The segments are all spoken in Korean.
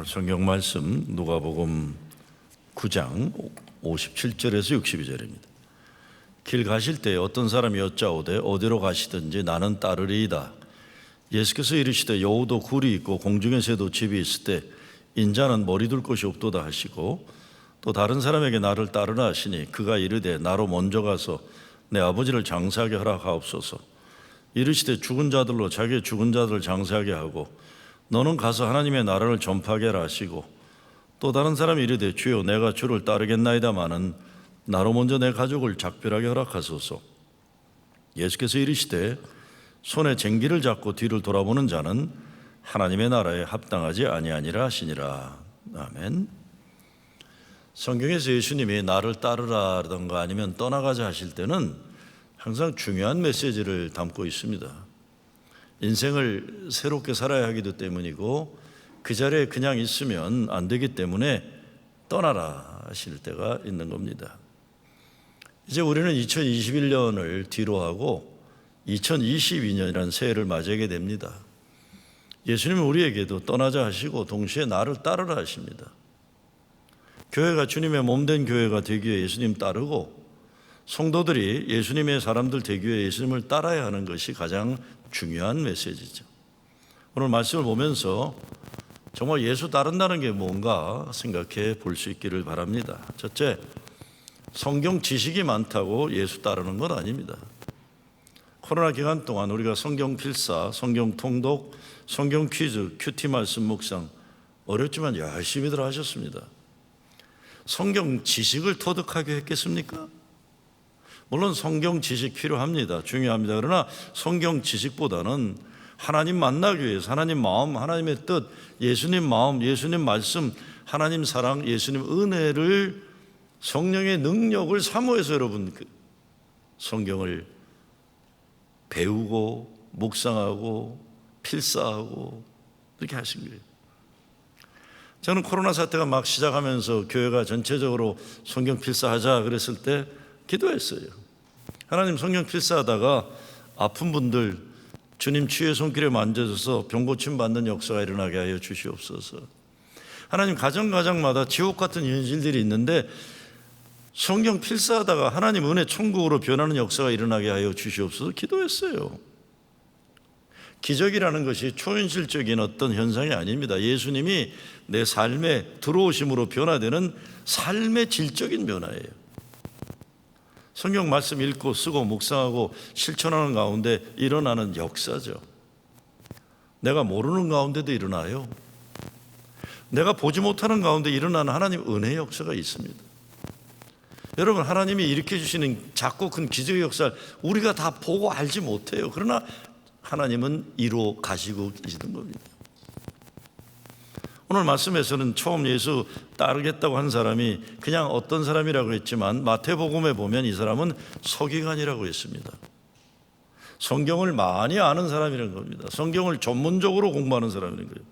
오늘 성경 말씀 누가복음 9장 57절에서 62절입니다. 길 가실 때 어떤 사람이 여짜오되 어디로 가시든지 나는 따르리이다. 예수께서 이르시되 여우도 굴이 있고 공중에 새도 집이 있을 때 인자는 머리 둘 곳이 없도다 하시고 또 다른 사람에게 나를 따르라 하시니 그가 이르되 나로 먼저 가서 내 아버지를 장사하게 허락하옵소서. 이르시되 죽은 자들로 자기의 죽은 자들을 장사하게 하고 너는 가서 하나님의 나라를 전파하게 하라 하시고 또 다른 사람이 이르되 주여 내가 주를 따르겠나이다마는 나로 먼저 내 가족을 작별하게 허락하소서. 예수께서 이르시되 손에 쟁기를 잡고 뒤를 돌아보는 자는 하나님의 나라에 합당하지 아니하니라 하시니라. 아멘. 성경에서 예수님이 나를 따르라든가 아니면 떠나가자 하실 때는 항상 중요한 메시지를 담고 있습니다. 인생을 새롭게 살아야 하기 때문이고 그 자리에 그냥 있으면 안 되기 때문에 떠나라 하실 때가 있는 겁니다. 이제 우리는 2021년을 뒤로 하고 2022년이라는 새해를 맞이하게 됩니다. 예수님은 우리에게도 떠나자 하시고 동시에 나를 따르라 하십니다. 교회가 주님의 몸된 교회가 되기 위해 예수님 따르고 성도들이 예수님의 사람들 되기 위해 예수님을 따라야 하는 것이 가장 중요한 메시지죠. 오늘 말씀을 보면서 정말 예수 따른다는 게 뭔가 생각해 볼 수 있기를 바랍니다. 첫째, 성경 지식이 많다고 예수 따르는 건 아닙니다. 코로나 기간 동안 우리가 성경 필사, 성경 통독, 성경 퀴즈, 큐티 말씀 묵상 어렵지만 열심히들 하셨습니다. 성경 지식을 터득하게 했겠습니까? 물론 성경 지식 필요합니다. 중요합니다. 그러나 성경 지식보다는 하나님 만나기 위해서 하나님 마음, 하나님의 뜻, 예수님 마음, 예수님 말씀, 하나님 사랑, 예수님 은혜를 성령의 능력을 사모해서 여러분 성경을 배우고 묵상하고 필사하고 이렇게 하신 거예요. 저는 코로나 사태가 막 시작하면서 교회가 전체적으로 성경 필사하자 그랬을 때 기도했어요. 하나님 성경 필사하다가 아픈 분들 주님 치유의 손길에 만져져서 병 고침 받는 역사가 일어나게 하여 주시옵소서. 하나님 가정마다 지옥 같은 현실들이 있는데 성경 필사하다가 하나님 은혜 천국으로 변하는 역사가 일어나게 하여 주시옵소서 기도했어요. 기적이라는 것이 초현실적인 어떤 현상이 아닙니다. 예수님이 내 삶에 들어오심으로 변화되는 삶의 질적인 변화예요. 성경 말씀 읽고 쓰고 묵상하고 실천하는 가운데 일어나는 역사죠. 내가 모르는 가운데도 일어나요. 내가 보지 못하는 가운데 일어나는 하나님 은혜의 역사가 있습니다. 여러분, 하나님이 일으켜 주시는 작고 큰 기적의 역사를 우리가 다 보고 알지 못해요. 그러나 하나님은 이루어 가시고 계시는 겁니다. 오늘 말씀에서는 처음 예수 따르겠다고 한 사람이 그냥 어떤 사람이라고 했지만 마태복음에 보면 이 사람은 서기관이라고 했습니다. 성경을 많이 아는 사람이라는 겁니다. 성경을 전문적으로 공부하는 사람이라는 거예요.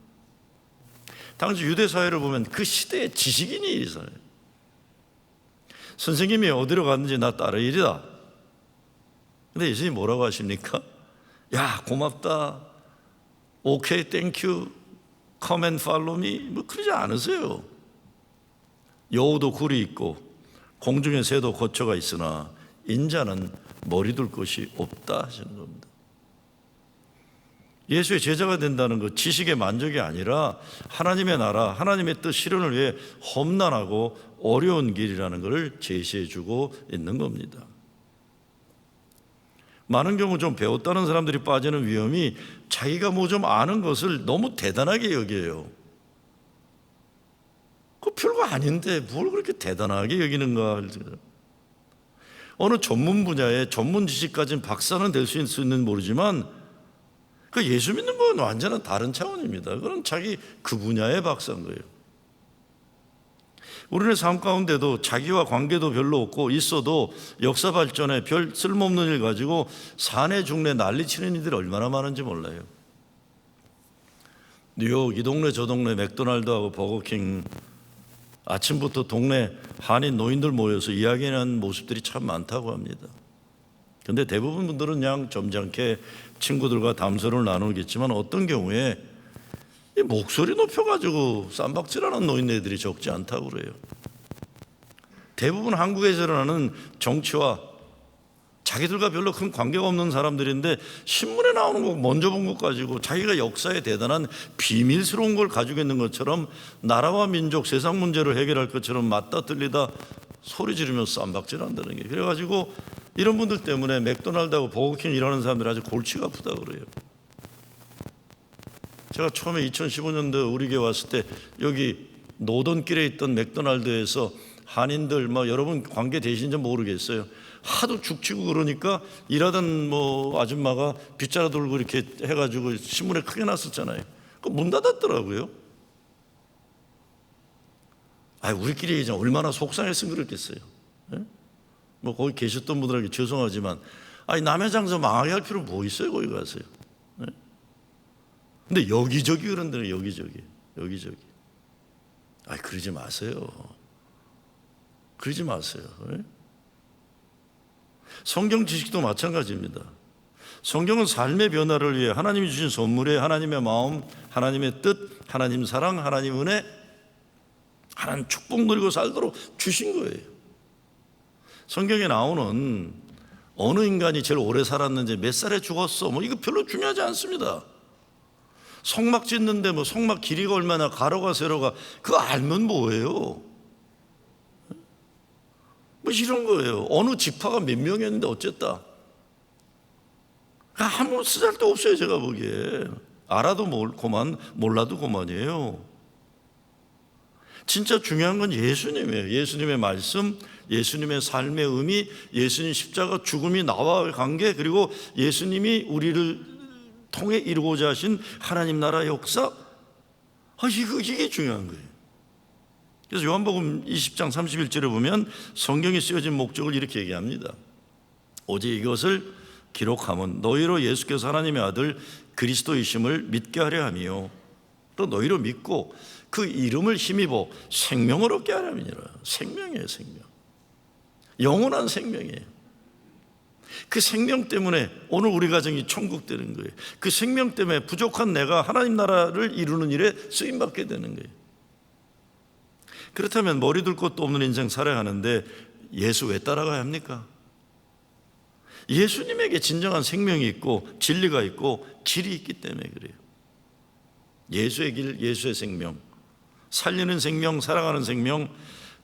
당시 유대 사회를 보면 그 시대의 지식인이 이 사람이에요. 선생님이 어디로 갔는지 나 따르리이다. 근데 예수님이 뭐라고 하십니까? 야, 고맙다. 오케이, 땡큐. Come and follow me. 뭐 그러지 않으세요. 여우도 굴이 있고 공중에 새도 거처가 있으나 인자는 머리 둘 곳이 없다 하시는 겁니다. 예수의 제자가 된다는 것 지식의 만족이 아니라 하나님의 나라, 하나님의 뜻 실현을 위해 험난하고 어려운 길이라는 것을 제시해 주고 있는 겁니다. 많은 경우 좀 배웠다는 사람들이 빠지는 위험이 자기가 뭐 좀 아는 것을 너무 대단하게 여겨요. 그거 별거 아닌데 뭘 그렇게 대단하게 여기는가. 어느 전문 분야의 전문 지식 가진 박사는 될 수 있는 모르지만 그 예수 믿는 건 완전한 다른 차원입니다. 그건 자기 그 분야의 박사인 거예요. 우리의 삶 가운데도 자기와 관계도 별로 없고 있어도 역사 발전에 별 쓸모없는 일 가지고 사내 중내 난리치는 이들이 얼마나 많은지 몰라요. 뉴욕 이 동네 저 동네 맥도날드하고 버거킹 아침부터 동네 한인 노인들 모여서 이야기하는 모습들이 참 많다고 합니다. 그런데 대부분 분들은 그냥 점잖게 친구들과 담소를 나누겠지만 어떤 경우에 이 목소리 높여가지고 쌈박질하는 노인네들이 적지 않다고 그래요. 대부분 한국에서 일어나는 정치와 자기들과 별로 큰 관계가 없는 사람들인데 신문에 나오는 거 먼저 본 것 가지고 자기가 역사에 대단한 비밀스러운 걸 가지고 있는 것처럼 나라와 민족, 세상 문제를 해결할 것처럼 맞다 들리다 소리 지르면서 쌈박질한다는 게, 그래가지고 이런 분들 때문에 맥도날드하고 버거킹 일하는 사람들이 아주 골치가 아프다고 그래요. 제가 처음에 2015년도에 우리 교회 왔을 때 여기 노던길에 있던 맥도날드에서 한인들 여러분 관계 되신지 모르겠어요. 하도 죽치고 그러니까 일하던 아줌마가 빗자루 돌고 이렇게 해가지고 신문에 크게 났었잖아요. 그 문 닫았더라고요. 우리끼리 이제 얼마나 속상했으면 그랬겠어요. 예? 거기 계셨던 분들에게 죄송하지만 남의 장사 망하게 할 필요 뭐 있어요? 거기 가서요. 예? 근데 여기저기 그런데요. 여기저기. 그러지 마세요. 그러지 마세요. 예? 성경 지식도 마찬가지입니다. 성경은 삶의 변화를 위해 하나님이 주신 선물에 하나님의 마음, 하나님의 뜻, 하나님 사랑, 하나님 은혜, 하나님 축복 누리고 살도록 주신 거예요. 성경에 나오는 어느 인간이 제일 오래 살았는지, 몇 살에 죽었어, 이거 별로 중요하지 않습니다. 성막 짓는데 성막 길이가 얼마나, 가로가 세로가, 그거 알면 뭐예요? 이런 거예요. 어느 지파가 몇 명이었는데 어쨌다. 아무 쓰잘데 없어요. 제가 보기에 알아도 그만, 몰라도 그만이에요. 진짜 중요한 건 예수님이에요. 예수님의 말씀, 예수님의 삶의 의미, 예수님 십자가 죽음이 나와의 관계, 그리고 예수님이 우리를 통해 이루고자 하신 하나님 나라 역사, 이게 중요한 거예요. 그래서 요한복음 20장 31절에 보면 성경이 쓰여진 목적을 이렇게 얘기합니다. 오직 이것을 기록함은 너희로 예수께서 하나님의 아들 그리스도이심을 믿게 하려 함이요, 또 너희로 믿고 그 이름을 힘입어 생명을 얻게 하려 함이니라. 생명이에요. 생명. 영원한 생명이에요. 그 생명 때문에 오늘 우리 가정이 천국 되는 거예요. 그 생명 때문에 부족한 내가 하나님 나라를 이루는 일에 쓰임받게 되는 거예요. 그렇다면 머리 둘 곳도 없는 인생 살아야 하는데 예수 왜 따라가야 합니까? 예수님에게 진정한 생명이 있고 진리가 있고 길이 있기 때문에 그래요. 예수의 길, 예수의 생명, 살리는 생명, 살아가는 생명,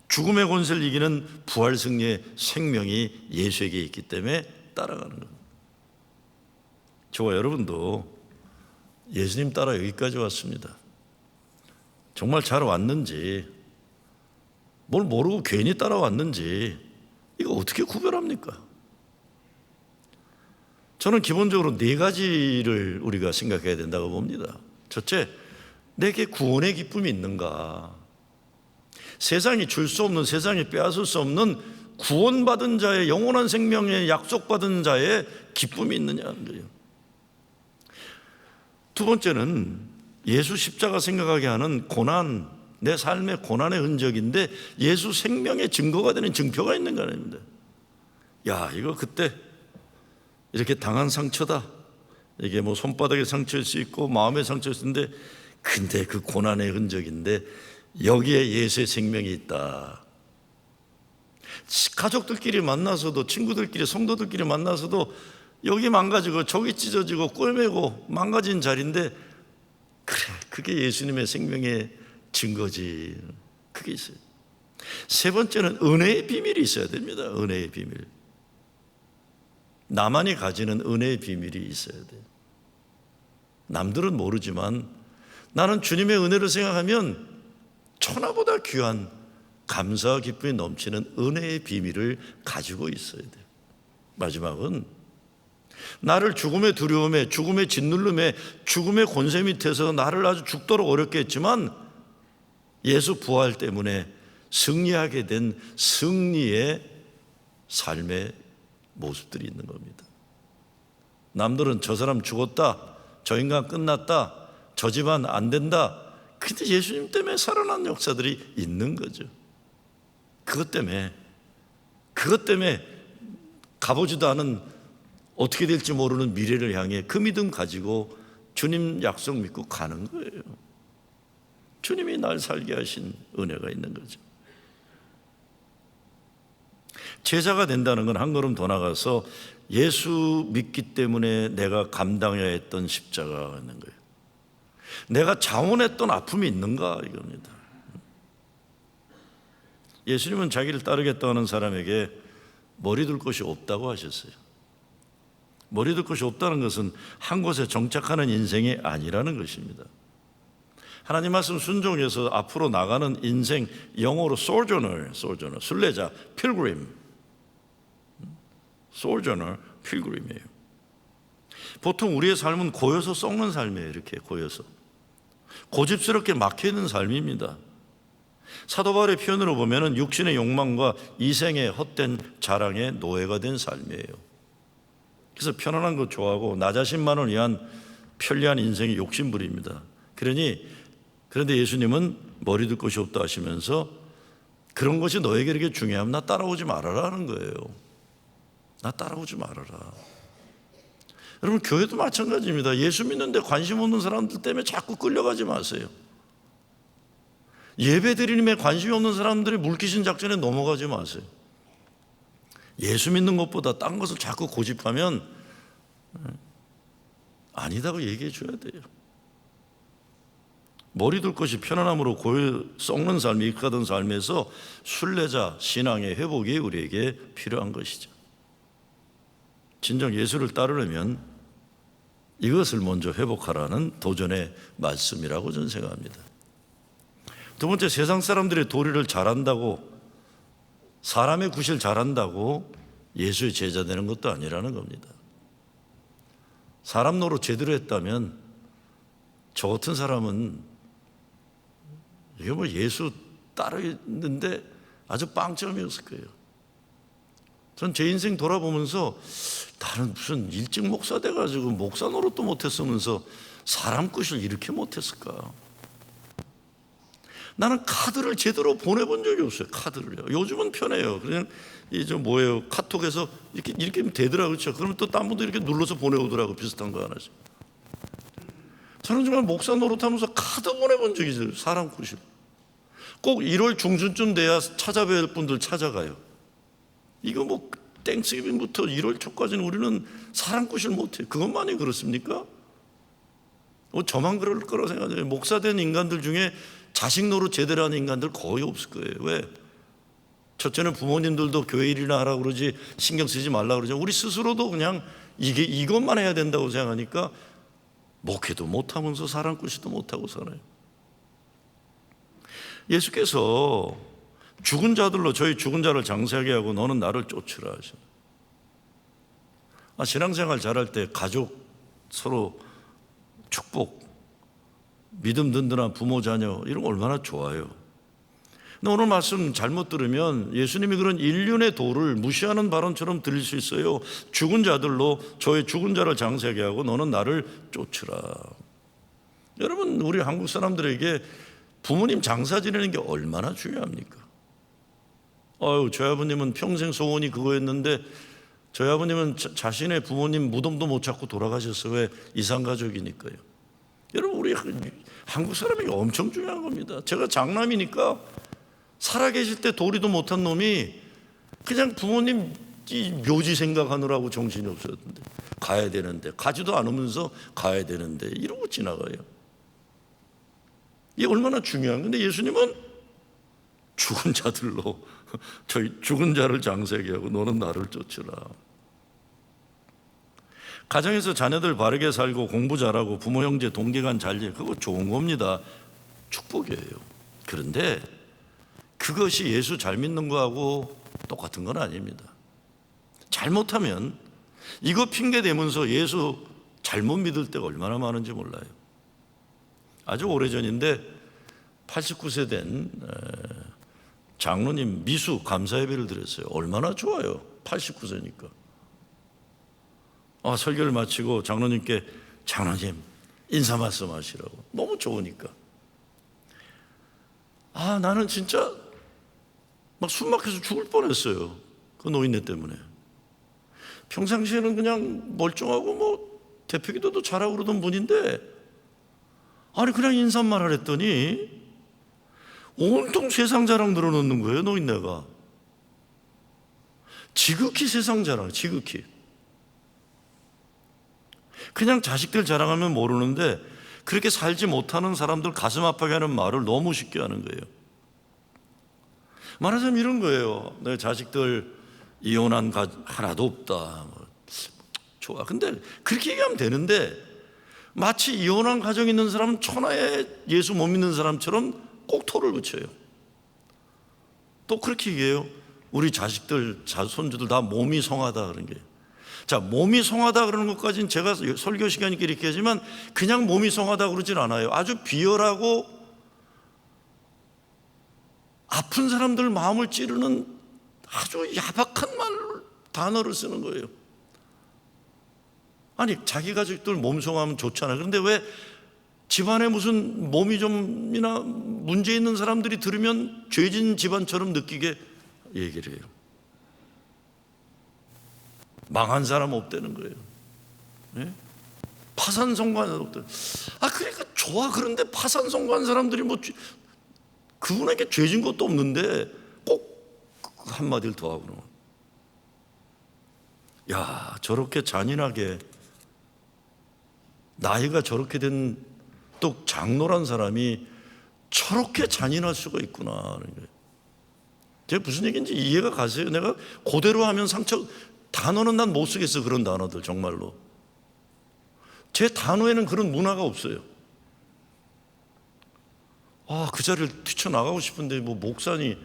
죽음의 권세를 이기는 부활 승리의 생명이 예수에게 있기 때문에 따라가는 겁니다. 저와 여러분도 예수님 따라 여기까지 왔습니다. 정말 잘 왔는지, 뭘 모르고 괜히 따라왔는지, 이거 어떻게 구별합니까? 저는 기본적으로 네 가지를 우리가 생각해야 된다고 봅니다. 첫째, 내게 구원의 기쁨이 있는가? 세상이 줄 수 없는, 세상이 빼앗을 수 없는 구원받은 자의, 영원한 생명에 약속받은 자의 기쁨이 있느냐는 거예요. 두 번째는 예수 십자가 생각하게 하는 고난, 내 삶의 고난의 흔적인데 예수 생명의 증거가 되는 증표가 있는가 합니다. 이거 그때 이렇게 당한 상처다. 이게 손바닥에 상처일 수 있고 마음의 상처일 수 있는데, 근데 그 고난의 흔적인데 여기에 예수의 생명이 있다. 가족들끼리 만나서도, 친구들끼리, 성도들끼리 만나서도 여기 망가지고 저기 찢어지고 꼴매고 망가진 자리인데, 그래, 그게 예수님의 생명의 증거지. 그게 있어요. 세 번째는 은혜의 비밀이 있어야 됩니다. 은혜의 비밀. 나만이 가지는 은혜의 비밀이 있어야 돼요. 남들은 모르지만 나는 주님의 은혜를 생각하면 천하보다 귀한 감사와 기쁨이 넘치는 은혜의 비밀을 가지고 있어야 돼요. 마지막은 나를 죽음의 두려움에, 죽음의 짓누름에, 죽음의 권세 밑에서 나를 아주 죽도록 어렵게 했지만 예수 부활 때문에 승리하게 된 승리의 삶의 모습들이 있는 겁니다. 남들은 저 사람 죽었다, 저 인간 끝났다, 저 집안 안 된다. 근데 예수님 때문에 살아난 역사들이 있는 거죠. 그것 때문에 가보지도 않은, 어떻게 될지 모르는 미래를 향해 그 믿음 가지고 주님 약속 믿고 가는 거예요. 주님이 날 살게 하신 은혜가 있는 거죠. 제자가 된다는 건 한 걸음 더 나가서 예수 믿기 때문에 내가 감당해야 했던 십자가가 있는 거예요. 내가 자원했던 아픔이 있는가 이겁니다. 예수님은 자기를 따르겠다 하는 사람에게 머리 둘 곳이 없다고 하셨어요. 머리 둘 곳이 없다는 것은 한 곳에 정착하는 인생이 아니라는 것입니다. 하나님 말씀 순종해서 앞으로 나가는 인생, 영어로 sojourner, 순례자, pilgrim, sojourner, pilgrim이에요. 보통 우리의 삶은 고여서 썩는 삶이에요. 이렇게 고여서 고집스럽게 막혀있는 삶입니다. 사도 바울의 표현으로 보면 육신의 욕망과 이생의 헛된 자랑의 노예가 된 삶이에요. 그래서 편안한 것 좋아하고 나 자신만을 위한 편리한 인생이 욕심부립니다. 그런데 예수님은 머리 둘 곳이 없다 하시면서 그런 것이 너에게 이렇게 중요하면 나 따라오지 말아라 하는 거예요. 나 따라오지 말아라. 여러분, 교회도 마찬가지입니다. 예수 믿는데 관심 없는 사람들 때문에 자꾸 끌려가지 마세요. 예배 드리님에 관심이 없는 사람들이 물귀신 작전에 넘어가지 마세요. 예수 믿는 것보다 딴 것을 자꾸 고집하면 아니다고 얘기해 줘야 돼요. 머리 둘 것이 편안함으로 고여 썩는 삶이 익하던 삶에서 순례자 신앙의 회복이 우리에게 필요한 것이죠. 진정 예수를 따르려면 이것을 먼저 회복하라는 도전의 말씀이라고 저는 생각합니다. 두 번째, 세상 사람들이 도리를 잘한다고, 사람의 굿을 잘한다고 예수의 제자 되는 것도 아니라는 겁니다. 사람 노릇 제대로 했다면 저 같은 사람은 이게 뭐 예수 따르는데 아주 빵점이었을 거예요. 전 제 인생 돌아보면서 나는 무슨 일찍 목사 돼가지고 목사 노릇도 못했으면서 사람 굿을 이렇게 못했을까? 나는 카드를 제대로 보내본 적이 없어요. 카드를요. 요즘은 편해요. 그냥 카톡에서 이렇게 되더라고요. 그렇죠? 그러면 또 딴 분도 이렇게 눌러서 보내오더라고. 비슷한 거 하나씩. 저는 정말 목사 노릇하면서 카드 보내본 적이 있어요. 사람 굿을. 꼭 1월 중순쯤 돼야 찾아뵐 분들 찾아가요. 이거 뭐 땡스기빙부터 1월 초까지는 우리는 사람 굿을 못해요. 그것만이 그렇습니까? 저만 그럴 거라고 생각해요. 목사 된 인간들 중에 자식 노릇 제대로 하는 인간들 거의 없을 거예요. 왜? 첫째는 부모님들도 교회 일이나 하라고 그러지 신경 쓰지 말라고 그러죠. 우리 스스로도 그냥 이것만 해야 된다고 생각하니까 목회도 못하면서 사람 굿도 못하고 살아요. 예수께서 죽은 자들로 저희 죽은 자를 장사하게 하고 너는 나를 쫓으라 하셔. 신앙생활 잘할 때 가족 서로 축복, 믿음 든든한 부모 자녀 이런 거 얼마나 좋아요. 근데 오늘 말씀 잘못 들으면 예수님이 그런 인륜의 도를 무시하는 발언처럼 들릴 수 있어요. 죽은 자들로 저의 죽은 자를 장사하게 하고 너는 나를 쫓으라. 여러분, 우리 한국 사람들에게 부모님 장사 지내는 게 얼마나 중요합니까? 저희 아버님은 평생 소원이 그거였는데 저희 아버님은 자신의 부모님 무덤도 못 찾고 돌아가셨어요. 왜? 이산가족이니까요. 여러분, 우리 한국 사람에게 엄청 중요한 겁니다. 제가 장남이니까 살아계실 때 도리도 못한 놈이 그냥 부모님 묘지 생각하느라고 정신이 없었는데 가야 되는데 가지도 않으면서 가야 되는데 이러고 지나가요. 이게 얼마나 중요한 건데 예수님은 죽은 자들로 저희 죽은 자를 장사하게 하고 너는 나를 쫓으라. 가정에서 자녀들 바르게 살고 공부 잘하고 부모 형제 동기간 잘지 그거 좋은 겁니다. 축복이에요. 그런데 그것이 예수 잘 믿는 거하고 똑같은 건 아닙니다. 잘못하면 이거 핑계 대면서 예수 잘못 믿을 때가 얼마나 많은지 몰라요. 아주 오래전인데 89세 된 장로님 미수 감사 예배를 드렸어요. 얼마나 좋아요. 89세니까. 설교를 마치고 장로님께 장로님 인사 말씀 하시라고. 너무 좋으니까. 나는 진짜 막 숨 막혀서 죽을 뻔했어요. 그 노인네 때문에. 평상시에는 그냥 멀쩡하고 대표기도도 잘하고 그러던 분인데 그냥 인사말 하랬더니 온통 세상 자랑 늘어놓는 거예요, 노인네가. 지극히 세상 자랑, 지극히. 그냥 자식들 자랑하면 모르는데 그렇게 살지 못하는 사람들 가슴 아프게 하는 말을 너무 쉽게 하는 거예요. 말하자면 이런 거예요. 내 자식들 이혼한 하나도 없다. 좋아. 근데 그렇게 얘기하면 되는데 마치 이혼한 가정이 있는 사람은 천하에 예수 못 믿는 사람처럼 꼭 토를 붙여요. 또 그렇게 얘기해요. 우리 자식들, 손주들 다 몸이 성하다 그런 게. 자, 몸이 성하다 그러는 것까지는 제가 설교 시간이니까 이렇게 하지만 그냥 몸이 성하다 그러진 않아요. 아주 비열하고 아픈 사람들 마음을 찌르는 아주 야박한 단어를 쓰는 거예요. 아니, 자기 가족들 몸성하면 좋잖아요. 그런데 왜 집안에 무슨 몸이 좀이나 문제 있는 사람들이 들으면 죄진 집안처럼 느끼게 얘기를 해요. 망한 사람 없다는 거예요. 네? 파산성공한 사람들. 그러니까 좋아. 그런데 파산성공한 사람들이 뭐 그분에게 죄진 것도 없는데 꼭 한마디를 더 하고. 야, 저렇게 잔인하게 나이가 저렇게 된 또 장로란 사람이 저렇게 잔인할 수가 있구나. 제가 무슨 얘기인지 이해가 가세요? 내가 그대로 하면 상처, 단어는 난 못 쓰겠어. 그런 단어들 정말로. 제 단어에는 그런 문화가 없어요. 그 자리를 뛰쳐나가고 싶은데 뭐 목사니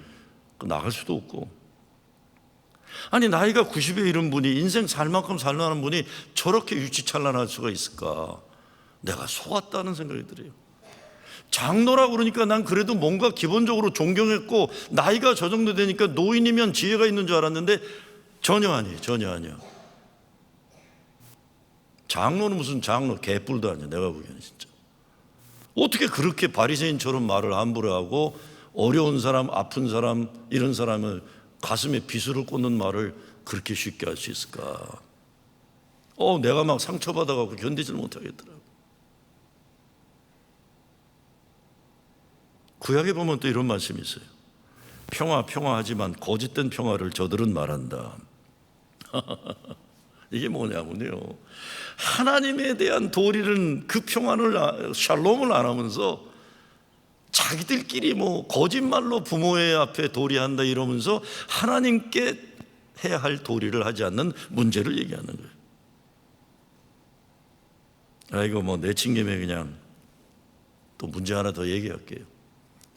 나갈 수도 없고. 아니, 나이가 90에 이른 분이, 인생 살 만큼 살만한 분이 저렇게 유치찬란할 수가 있을까? 내가 속았다는 생각이 들어요. 장로라고 그러니까 난 그래도 뭔가 기본적으로 존경했고 나이가 저 정도 되니까 노인이면 지혜가 있는 줄 알았는데 전혀 아니에요. 전혀 아니에요. 장로는 무슨 장로, 개뿔도 아니야. 내가 보기에는 진짜. 어떻게 그렇게 바리새인처럼 말을 함부로 하고 어려운 사람, 아픈 사람, 이런 사람을 가슴에 비수를 꽂는 말을 그렇게 쉽게 할 수 있을까? 내가 막 상처받아가지고 견디질 못하겠더라고. 구약에 보면 또 이런 말씀이 있어요. 평화하지만 거짓된 평화를 저들은 말한다. 이게 뭐냐면요, 하나님에 대한 도리는 그 평안을, 샬롬을 안 하면서 자기들끼리 뭐 거짓말로 부모의 앞에 도리한다 이러면서 하나님께 해야 할 도리를 하지 않는 문제를 얘기하는 거예요. 이거 뭐 내친 김에 그냥 또 문제 하나 더 얘기할게요.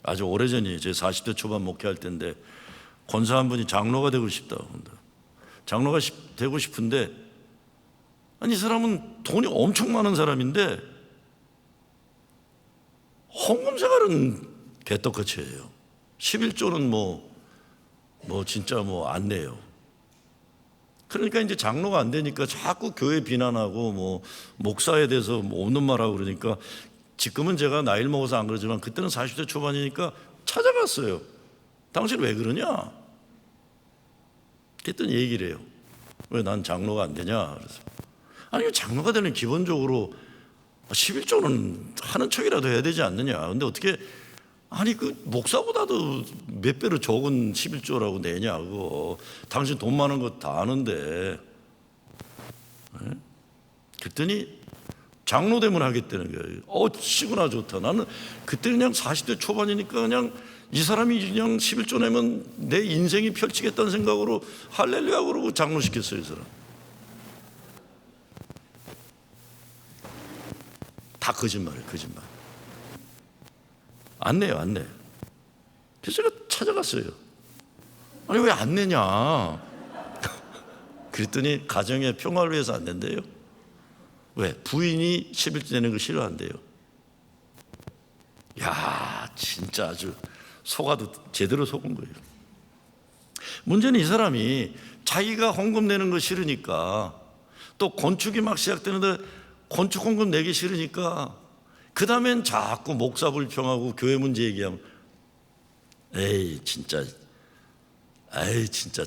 아주 오래전이에요. 제 40대 초반 목회할 때인데 권사 한 분이 장로가 되고 싶다고 한다. 장로가 되고 싶은데, 아니, 이 사람은 돈이 엄청 많은 사람인데 헌금 생활은 개떡같이해요. 11조는 뭐 진짜 뭐 안 내요. 그러니까 이제 장로가 안 되니까 자꾸 교회 비난하고 뭐 목사에 대해서 뭐 없는 말하고 그러니까, 지금은 제가 나이를 먹어서 안 그러지만 그때는 40대 초반이니까 찾아갔어요. 당신 왜 그러냐? 그랬더니 얘기를 해요. 왜 난 장로가 안 되냐? 그래서 아니, 장로가 되는 기본적으로 11조는 하는 척이라도 해야 되지 않느냐? 근데 어떻게, 아니, 그 목사보다도 몇 배로 적은 11조라고 내냐고. 당신 돈 많은 거 다 아는데. 네? 그랬더니 장로 되면 하겠다는 거예요. 시구나 좋다. 나는 그때 그냥 40대 초반이니까 그냥 이 사람이 그냥 11조 내면 내 인생이 펼치겠다는 생각으로 할렐루야 그러고 장로 시켰어요, 이 사람. 다 거짓말이에요, 거짓말. 안 내요, 안 내. 그래서 제가 찾아갔어요. 아니, 왜 안 내냐? 그랬더니 가정의 평화를 위해서 안 낸대요. 왜? 부인이 11조 내는 거 싫어한대요. 야, 진짜 아주 속아도 제대로 속은 거예요. 문제는 이 사람이 자기가 헌금 내는 거 싫으니까, 또 건축이 막 시작되는데 건축 헌금 내기 싫으니까 그 다음엔 자꾸 목사 불평하고 교회 문제 얘기하면 진짜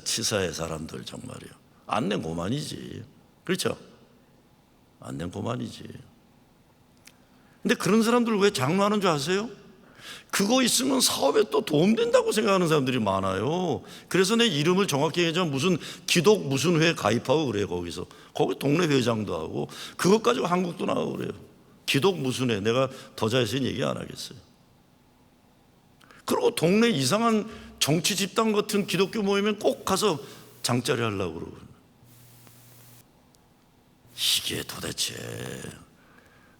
치사해 사람들 정말이요. 안 낸 고만이지. 그렇죠? 안 낸 고만이지. 근데 그런 사람들 왜 장로하는 줄 아세요? 그거 있으면 사업에 또 도움된다고 생각하는 사람들이 많아요. 그래서 내 이름을 정확히 얘기하자면 무슨 기독 무슨 회 가입하고 그래요. 거기 동네 회장도 하고 그것 가지고 한국도 나가고 그래요. 기독 무슨 회. 내가 더 자세히 얘기 안 하겠어요. 그리고 동네 이상한 정치 집단 같은 기독교 모임엔 꼭 가서 장자리 하려고 그러고. 이게 도대체,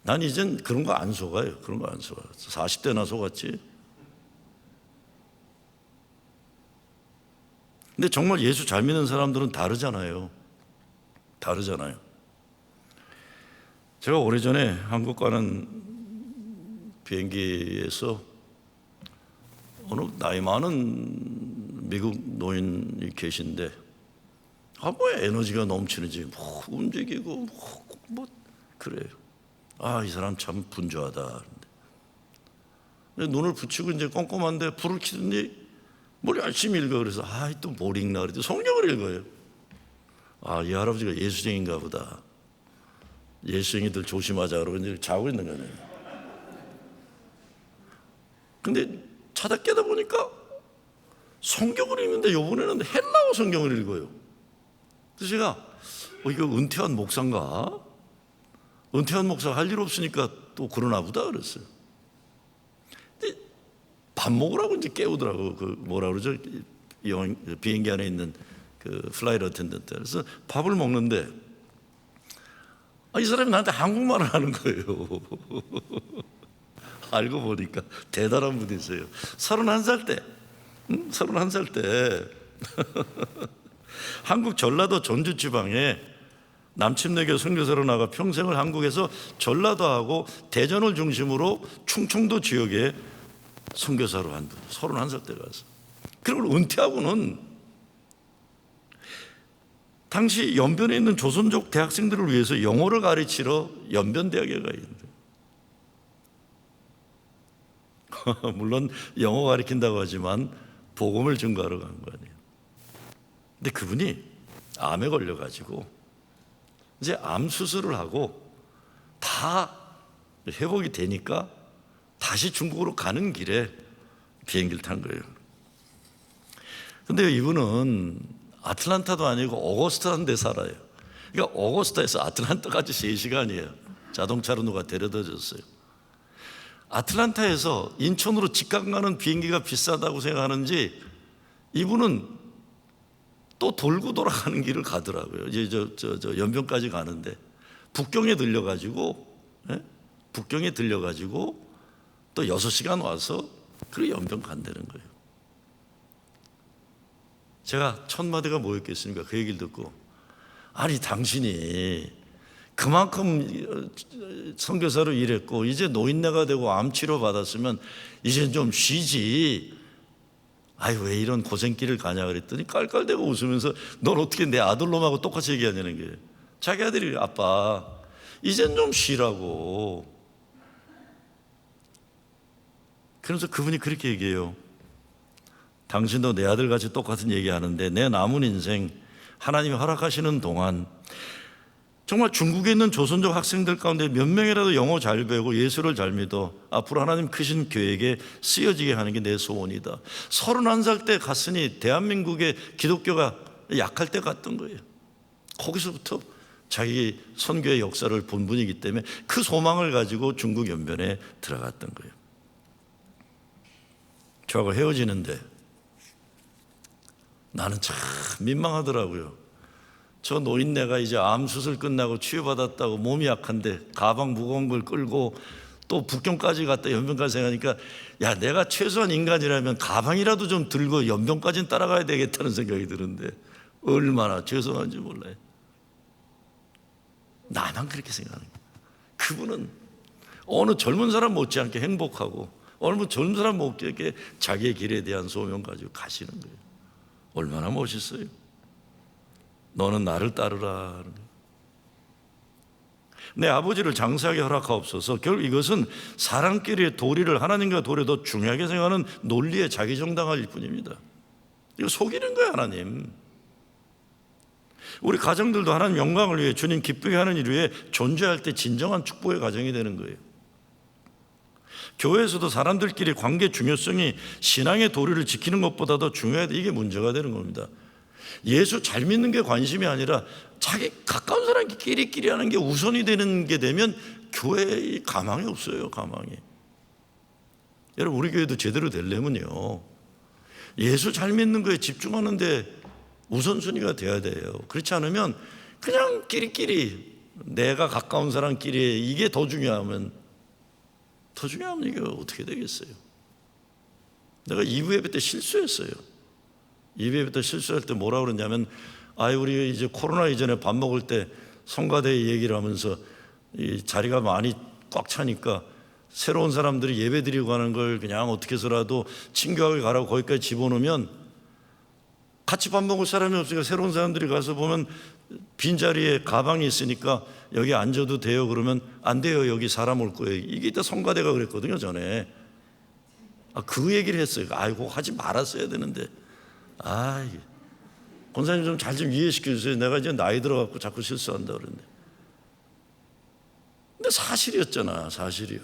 난 이젠 그런 거 안 속아요. 그런 거 안 속아. 40대나 속았지. 근데 정말 예수 잘 믿는 사람들은 다르잖아요. 제가 오래전에 한국 가는 비행기에서 어느 나이 많은 미국 노인이 계신데 뭐 에너지가 넘치는지 움직이고 그래요. 이 사람 참 분주하다. 눈을 붙이고 이제 꼼꼼한데 불을 켜더니 뭘 열심히 읽어. 그래서 또 뭘 읽나 그랬더니 성경을 읽어요. 이 할아버지가 예수쟁인가 보다. 예수쟁이들 조심하자 그러고 이제 자고 있는 거네요. 근데 자다 깨다 보니까 성경을 읽는데 이번에는 헬라어 성경을 읽어요. 그래서 제가 이거 은퇴한 목사인가? 은퇴한 목사가 할 일 없으니까 또 그러나 보다 그랬어요. 근데 밥 먹으라고 이제 깨우더라고. 뭐라 그러죠? 비행기 안에 있는 그 플라이트 어텐던트. 그래서 밥을 먹는데 이 사람이 나한테 한국말을 하는 거예요. 알고 보니까 대단한 분이세요. 31살 때, 31살 때 한국 전라도 전주 지방에 남침내교 선교사로 나가 평생을 한국에서 전라도하고 대전을 중심으로 충청도 지역에 선교사로 한 분. 31살 때 가서. 그리고 은퇴하고는 당시 연변에 있는 조선족 대학생들을 위해서 영어를 가르치러 연변대학에 가 있는데 물론 영어 가르친다고 하지만 복음을 증거하러 간 거 아니에요. 근데 그분이 암에 걸려가지고 이제 암 수술을 하고 다 회복이 되니까 다시 중국으로 가는 길에 비행기를 탄 거예요. 근데 이분은 아틀란타도 아니고 오거스타라는 데 살아요. 그러니까 오거스타에서 아틀란타까지 3시간이에요. 자동차로 누가 데려다 줬어요. 아틀란타에서 인천으로 직항 가는 비행기가 비싸다고 생각하는지 이분은 또 돌고 돌아가는 길을 가더라고요. 이제 저 연변까지 가는데 북경에 들려가지고 또 6시간 와서 그 연변 간다는 거예요. 제가 첫 마디가 뭐였겠습니까? 그 얘기를 듣고 당신이 그만큼 선교사로 일했고 이제 노인네가 되고 암 치료 받았으면 이제 좀 쉬지. 왜 이런 고생길을 가냐 그랬더니 깔깔대고 웃으면서 넌 어떻게 내 아들놈하고 똑같이 얘기하냐는 게 자기 아들이 아빠 이젠 좀 쉬라고. 그래서 그분이 그렇게 얘기해요. 당신도 내 아들같이 똑같은 얘기하는데 내 남은 인생 하나님이 허락하시는 동안 정말 중국에 있는 조선족 학생들 가운데 몇 명이라도 영어 잘 배우고 예수를 잘 믿어 앞으로 하나님 크신 교회에 쓰여지게 하는 게 내 소원이다. 31살 때 갔으니 대한민국의 기독교가 약할 때 갔던 거예요. 거기서부터 자기 선교의 역사를 본 분이기 때문에 그 소망을 가지고 중국 연변에 들어갔던 거예요. 저하고 헤어지는데 나는 참 민망하더라고요. 저 노인네가 이제 암 수술 끝나고 치유받았다고 몸이 약한데 가방 무거운 걸 끌고 또 북경까지 갔다 연변까지 생각하니까 내가 최소한 인간이라면 가방이라도 좀 들고 연변까지는 따라가야 되겠다는 생각이 드는데 얼마나 죄송한지 몰라요. 나만 그렇게 생각하는 거예요. 그분은 어느 젊은 사람 못지않게 행복하고 어느 젊은 사람 못지않게 자기의 길에 대한 소명 가지고 가시는 거예요. 얼마나 멋있어요. 너는 나를 따르라. 내 아버지를 장사하게 허락하옵소서. 결국 이것은 사람끼리의 도리를 하나님과 도리를 더 중요하게 생각하는 논리의 자기정당화일 뿐입니다. 이거 속이는 거예요, 하나님. 우리 가정들도 하나님 영광을 위해 주님 기쁘게 하는 일 위해 존재할 때 진정한 축복의 가정이 되는 거예요. 교회에서도 사람들끼리 관계 중요성이 신앙의 도리를 지키는 것보다 더 중요하다. 이게 문제가 되는 겁니다. 예수 잘 믿는 게 관심이 아니라 자기 가까운 사람끼리 하는 게 우선이 되는 게 되면 교회의 가망이 없어요. 가망이. 여러분, 우리 교회도 제대로 되려면요, 예수 잘 믿는 거에 집중하는데 우선순위가 돼야 돼요. 그렇지 않으면 그냥 끼리끼리, 내가 가까운 사람끼리, 이게 더 중요하면 이게 어떻게 되겠어요? 내가 2부 예배 때 실수했어요. 2부 예배 때 실수할 때 뭐라 그러냐면, 우리 이제 코로나 이전에 밥 먹을 때 성가대 얘기를 하면서 이 자리가 많이 꽉 차니까 새로운 사람들이 예배 드리고 가는 걸 그냥 어떻게 해서라도 친교하게 가라고 거기까지 집어넣으면 같이 밥 먹을 사람이 없으니까 새로운 사람들이 가서 보면 빈자리에 가방이 있으니까 여기 앉아도 돼요? 그러면 안 돼요. 여기 사람 올 거예요. 이게 이따 성가대가 그랬거든요, 전에. 그 얘기를 했어요. 아이고, 하지 말았어야 되는데. 권사님 좀 잘 좀 이해시켜 주세요. 내가 이제 나이 들어갖고 자꾸 실수한다 그러는데. 근데 사실이었잖아, 사실이요.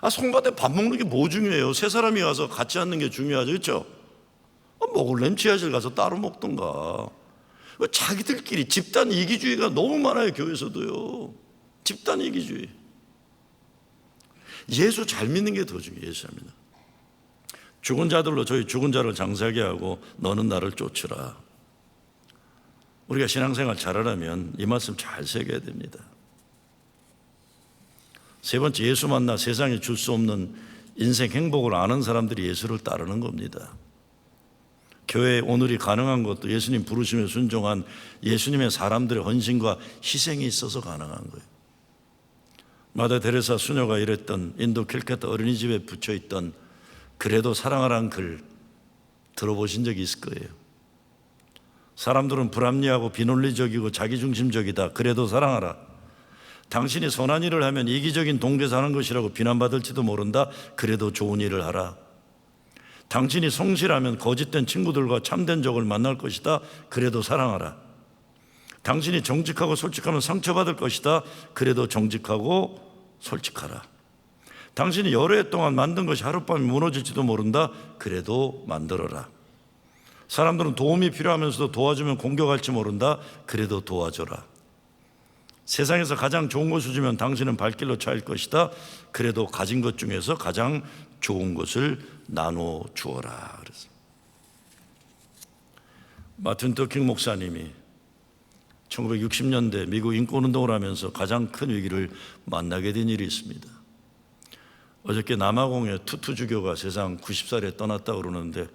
성가대 밥 먹는 게 뭐 중요해요? 세 사람이 와서 같이 앉는 게 중요하죠, 그렇죠? 먹을래면 지하실 가서 따로 먹던가. 자기들끼리 집단 이기주의가 너무 많아요, 교회에서도요. 집단 이기주의. 예수 잘 믿는 게 더 중요해요. 예수 잘 믿는. 죽은 자들로 저희 죽은 자를 장사하게 하고 너는 나를 쫓으라. 우리가 신앙생활 잘하려면 이 말씀 잘 새겨야 됩니다. 세 번째, 예수 만나 세상에 줄 수 없는 인생 행복을 아는 사람들이 예수를 따르는 겁니다. 교회 오늘이 가능한 것도 예수님 부르심에 순종한 예수님의 사람들의 헌신과 희생이 있어서 가능한 거예요. 마다 데레사 수녀가 이랬던 인도 캘커타 어린이집에 붙여있던 그래도 사랑하라는 글 들어보신 적이 있을 거예요. 사람들은 불합리하고 비논리적이고 자기중심적이다. 그래도 사랑하라. 당신이 선한 일을 하면 이기적인 동대에서 하는 것이라고 비난받을지도 모른다. 그래도 좋은 일을 하라. 당신이 성실하면 거짓된 친구들과 참된 적을 만날 것이다. 그래도 사랑하라. 당신이 정직하고 솔직하면 상처받을 것이다. 그래도 정직하고 솔직하라. 당신이 여러 해 동안 만든 것이 하룻밤에 무너질지도 모른다. 그래도 만들어라. 사람들은 도움이 필요하면서도 도와주면 공격할지 모른다. 그래도 도와줘라. 세상에서 가장 좋은 것을 주면 당신은 발길로 차일 것이다. 그래도 가진 것 중에서 가장 좋은 것을 나눠 주어라. 그래서 마틴 루터 킹 목사님이 1960년대 미국 인권운동을 하면서 가장 큰 위기를 만나게 된 일이 있습니다. 어저께 남아공의 투투 주교가 세상 90살에 떠났다고 그러는데,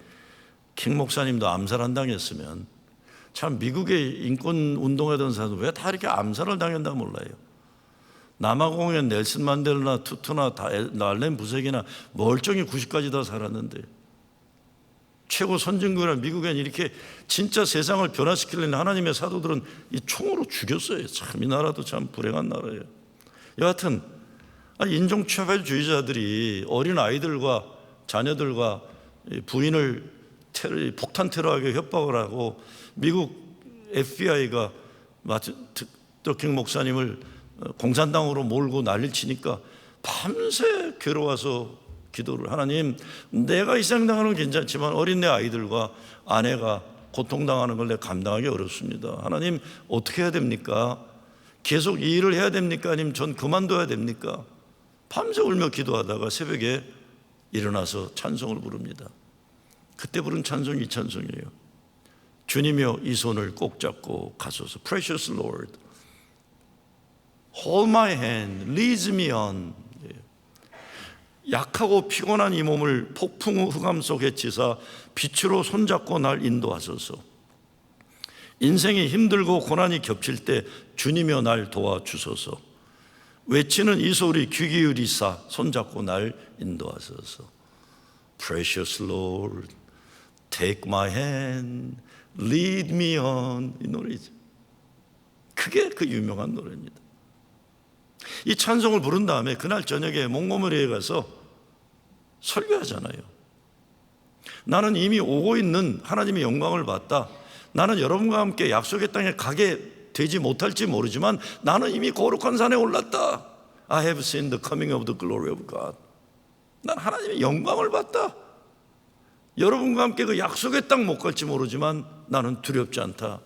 킹 목사님도 암살 안 당했으면 참 미국의 인권운동하던 사람들 왜 다 이렇게 암살을 당했나 몰라요. 남아공의 넬슨 만델라나 투투나 날렘 부색이나 멀쩡히 90까지 다 살았는데, 최고 선진국이나 미국엔 이렇게 진짜 세상을 변화시키려는 하나님의 사도들은 이 총으로 죽였어요. 참 이 나라도 참 불행한 나라예요. 여하튼 인종차별주의자들이 어린 아이들과 자녀들과 부인을 폭탄 테러하게 협박을 하고, 미국 FBI가 마틴 루터 킹 목사님을 공산당으로 몰고 난리를 치니까 밤새 괴로워서 기도를, 하나님, 내가 희생당하는 건 괜찮지만 어린 내 아이들과 아내가 고통당하는 걸 내가 감당하기 어렵습니다. 하나님, 어떻게 해야 됩니까? 계속 이 일을 해야 됩니까? 아니면 전 그만둬야 됩니까? 밤새 울며 기도하다가 새벽에 일어나서 찬송을 부릅니다. 그때 부른 찬송이 이 찬송이에요. 주님이여 이 손을 꼭 잡고 가소서. Precious Lord, hold my hand, lead me on. 약하고 피곤한 이 몸을 폭풍 흑암 속에 치사 빛으로 손잡고 날 인도하소서. 인생이 힘들고 고난이 겹칠 때 주님이여 날 도와주소서. 외치는 이 소리 귀 기울이사 손잡고 날 인도하소서. Precious Lord, take my hand, lead me on. 이 노래죠. 그게 그 유명한 노래입니다. 이 찬송을 부른 다음에 그날 저녁에 몽고메리에 가서 설교하잖아요. 나는 이미 오고 있는 하나님의 영광을 봤다. 나는 여러분과 함께 약속의 땅에 가게 되지 못할지 모르지만 나는 이미 거룩한 산에 올랐다. I have seen the coming of the glory of God. 난 하나님의 영광을 봤다. 여러분과 함께 그 약속의 땅 못 갈지 모르지만 나는 두렵지 않다.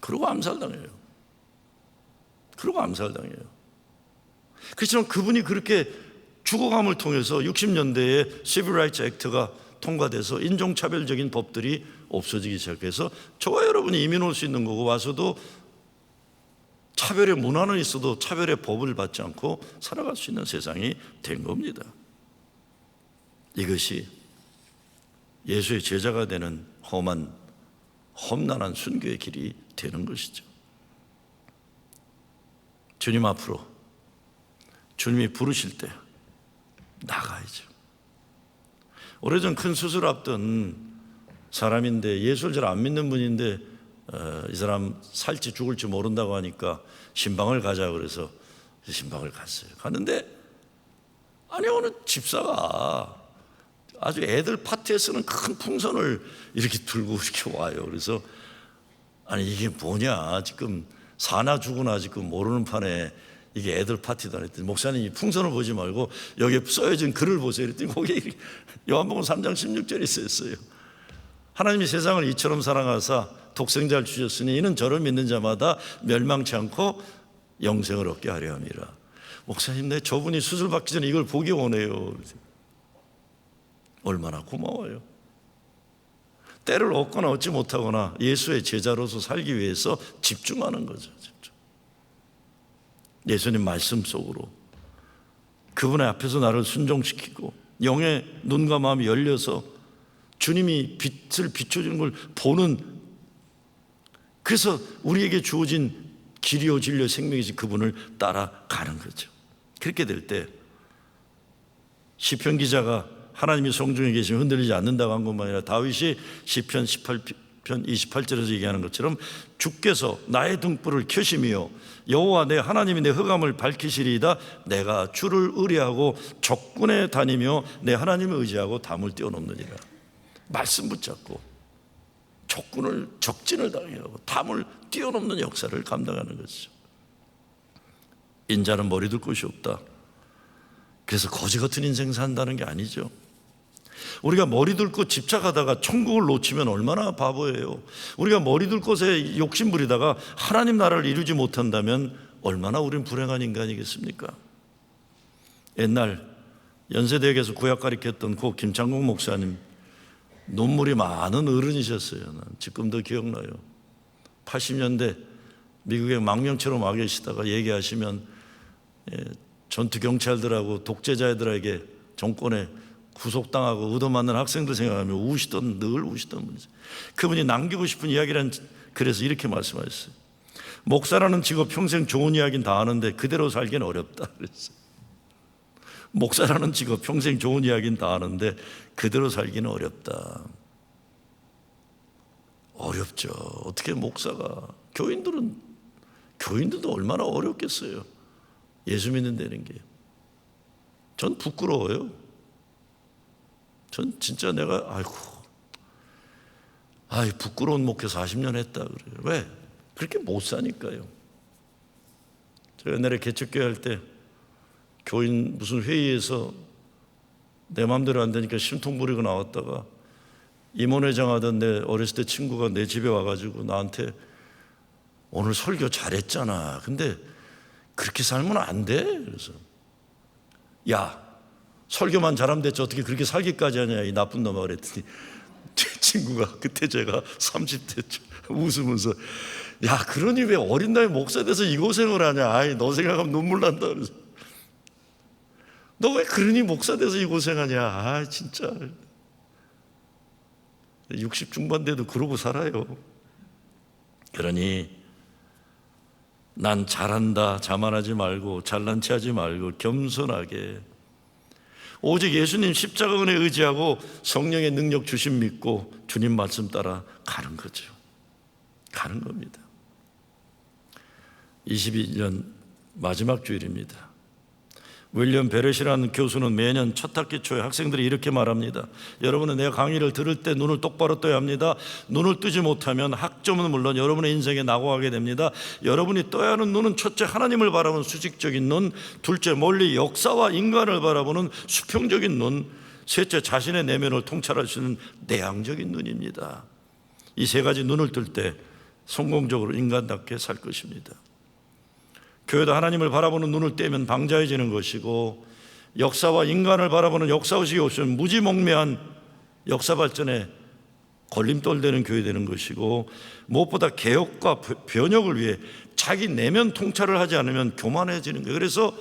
그러고 암살당해요. 그러고 암살당해요. 그렇지만 그분이 그렇게 죽어감을 통해서 60년대에 시빌 라이츠 액트가 통과돼서 인종차별적인 법들이 없어지기 시작해서 저와 여러분이 이민 올 수 있는 거고 와서도 차별의 문화는 있어도 차별의 법을 받지 않고 살아갈 수 있는 세상이 된 겁니다. 이것이 예수의 제자가 되는 험난한 순교의 길이 되는 것이죠. 주님 앞으로 주님이 부르실 때 나가야죠. 오래전 큰 수술 앞둔 사람인데 예수를 잘 안 믿는 분인데 이 사람 살지 죽을지 모른다고 하니까 신방을 가자 그래서 신방을 갔어요. 갔는데 아니 어느 집사가 아주 애들 파티에 쓰는 큰 풍선을 이렇게 들고 이렇게 와요. 그래서 아니 이게 뭐냐, 지금 사나 죽으나 지금 모르는 판에 이게 애들 파티다 그랬더니 목사님이 풍선을 보지 말고 여기에 써여진 글을 보세요. 그랬더니 거기에 요한복음 3장 16절이 쓰였어요. 하나님이 세상을 이처럼 사랑하사 독생자를 주셨으니 이는 저를 믿는 자마다 멸망치 않고 영생을 얻게 하려 함이라. 목사님, 내 저분이 수술 받기 전에 이걸 보기 원해요. 얼마나 고마워요. 때를 얻거나 얻지 못하거나 예수의 제자로서 살기 위해서 집중하는 거죠. 예수님 말씀 속으로 그분의 앞에서 나를 순종시키고 영의 눈과 마음이 열려서 주님이 빛을 비춰주는 걸 보는, 그래서 우리에게 주어진 길이요 진리요 생명이신 그분을 따라가는 거죠. 그렇게 될 때 시편 기자가 하나님이 성중에 계시면 흔들리지 않는다고 한 것만 아니라 다윗이 시편 18편 28절에서 얘기하는 것처럼 주께서 나의 등불을 켜시며 여호와 내 하나님이 내 흑암을 밝히시리이다. 내가 주를 의뢰하고 적군에 다니며 내 하나님을 의지하고 담을 뛰어넘느니라. 말씀 붙잡고 적진을 당해하고 담을 뛰어넘는 역사를 감당하는 것이죠. 인자는 머리 둘 곳이 없다. 그래서 거지 같은 인생 산다는 게 아니죠. 우리가 머리 둘 곳 집착하다가 천국을 놓치면 얼마나 바보예요. 우리가 머리 둘 곳에 욕심 부리다가 하나님 나라를 이루지 못한다면 얼마나 우린 불행한 인간이겠습니까? 옛날 연세대학에서 구약 가르쳤던 고 김창국 목사님, 눈물이 많은 어른이셨어요. 난 지금도 기억나요. 80년대 미국에 망명처럼 와 계시다가 얘기하시면 전투 경찰들하고 독재자들에게 정권에 구속당하고 얻어맞는 학생들 생각하면 늘 우시던 분이죠. 그분이 남기고 싶은 이야기란, 그래서 이렇게 말씀하셨어요. 목사라는 직업 평생 좋은 이야기는 다 하는데 그대로 살기는 어렵다 그랬어요. 목사라는 직업 평생 좋은 이야기는 다 하는데 그대로 살기는 어렵다. 어렵죠. 어떻게 목사가, 교인들도 얼마나 어렵겠어요. 예수 믿는다는 게. 전 부끄러워요. 전 진짜 내가 부끄러운 목회 40년 했다 그래요. 왜? 그렇게 못 사니까요. 제가 옛날에 개척교회 할 때 교인 무슨 회의에서 내 마음대로 안 되니까 심통 부리고 나왔다가 임원회장 하던 내 어렸을 때 친구가 내 집에 와가지고 나한테 오늘 설교 잘했잖아. 근데 그렇게 살면 안 돼. 그래서 야, 설교만 잘하면 됐지 어떻게 그렇게 살기까지 하냐 이 나쁜 놈아 그랬더니 제 친구가, 그때 제가 30대죠, 웃으면서 야, 그러니 왜 어린 나이에 목사 돼서 이 고생을 하냐. 너 생각하면 눈물 난다. 그래서 너 왜 그러니 목사 돼서 이 고생하냐. 진짜 60 중반 돼도 그러고 살아요. 그러니 난 잘한다 자만하지 말고 잘난 체 하지 말고 겸손하게 오직 예수님 십자가 은혜 의지하고 성령의 능력 주심 믿고 주님 말씀 따라 가는 거죠. 가는 겁니다. 22년 마지막 주일입니다. 윌리엄 베렛이라는 교수는 매년 첫 학기 초에 학생들이 이렇게 말합니다. 여러분은 내 강의를 들을 때 눈을 똑바로 떠야 합니다. 눈을 뜨지 못하면 학점은 물론 여러분의 인생에 낙오하게 됩니다. 여러분이 떠야 하는 눈은 첫째 하나님을 바라보는 수직적인 눈, 둘째 멀리 역사와 인간을 바라보는 수평적인 눈, 셋째 자신의 내면을 통찰할 수 있는 내향적인 눈입니다. 이 세 가지 눈을 뜰 때 성공적으로 인간답게 살 것입니다. 교회도 하나님을 바라보는 눈을 떼면 방자해지는 것이고, 역사와 인간을 바라보는 역사의식이 없으면 무지몽매한 역사 발전에 걸림돌 되는 교회 되는 것이고, 무엇보다 개혁과 변혁을 위해 자기 내면 통찰을 하지 않으면 교만해지는 거예요. 그래서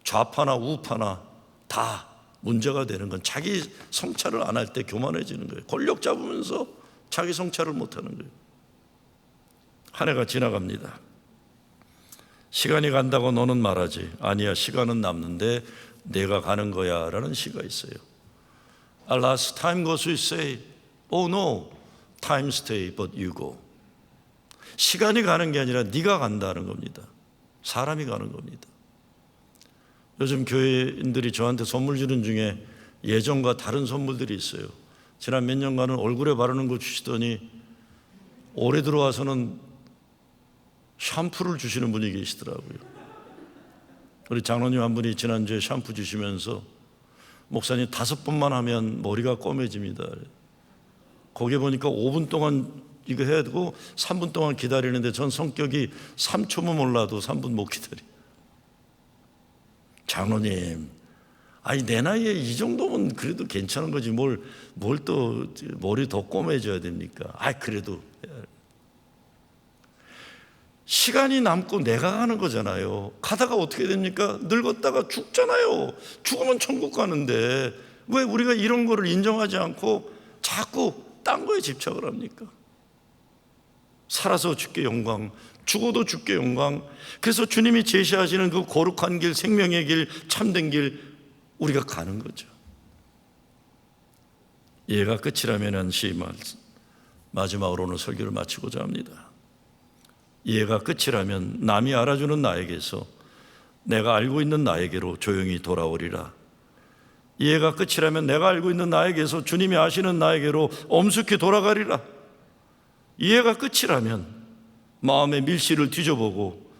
좌파나 우파나 다 문제가 되는 건 자기 성찰을 안 할 때 교만해지는 거예요. 권력 잡으면서 자기 성찰을 못하는 거예요. 한 해가 지나갑니다. 시간이 간다고 너는 말하지. 아니야, 시간은 남는데 내가 가는 거야 라는 시가 있어요. Alas, time goes, we say. Oh no, time stay, but you go. 시간이 가는 게 아니라 네가 간다는 겁니다. 사람이 가는 겁니다. 요즘 교회인들이 저한테 선물 주는 중에 예전과 다른 선물들이 있어요. 지난 몇 년간은 얼굴에 바르는 거 주시더니 올해 들어와서는 샴푸를 주시는 분이 계시더라고요. 우리 장로님 한 분이 지난주에 샴푸 주시면서 목사님 5번만 하면 머리가 검해집니다. 거기에 보니까 5분 동안 이거 해야 되고 3분 동안 기다리는데 전 성격이 3초만 몰라도 3분 못 기다려요. 장로님, 아니 내 나이에 이 정도면 그래도 괜찮은 거지 뭘 또 머리 더 꼬매져야 됩니까? 그래도 시간이 남고 내가 가는 거잖아요. 가다가 어떻게 됩니까? 늙었다가 죽잖아요. 죽으면 천국 가는데 왜 우리가 이런 거를 인정하지 않고 자꾸 딴 거에 집착을 합니까? 살아서 주께 영광, 죽어도 주께 영광. 그래서 주님이 제시하시는 그 거룩한 길, 생명의 길, 참된 길 우리가 가는 거죠. 이해가 끝이라면 마지막으로 오늘 설교를 마치고자 합니다. 이해가 끝이라면 남이 알아주는 나에게서 내가 알고 있는 나에게로 조용히 돌아오리라. 이해가 끝이라면 내가 알고 있는 나에게서 주님이 아시는 나에게로 엄숙히 돌아가리라. 이해가 끝이라면 마음의 밀실을 뒤져보고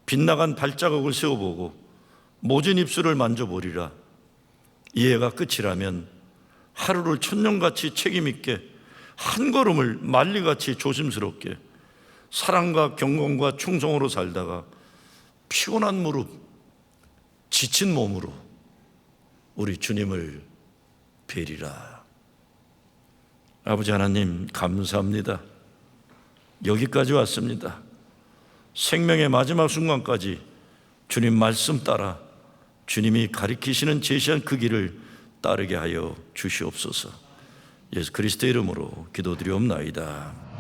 빗나간 발자국을 세워보고 모진 입술을 만져보리라. 이해가 끝이라면 하루를 천년같이 책임있게 한 걸음을 만리같이 조심스럽게 사랑과 경건과 충성으로 살다가 피곤한 무릎, 지친 몸으로 우리 주님을 뵈리라. 아버지 하나님 감사합니다. 여기까지 왔습니다. 생명의 마지막 순간까지 주님 말씀 따라 주님이 가리키시는 제시한 그 길을 따르게 하여 주시옵소서. 예수 그리스도의 이름으로 기도드리옵나이다.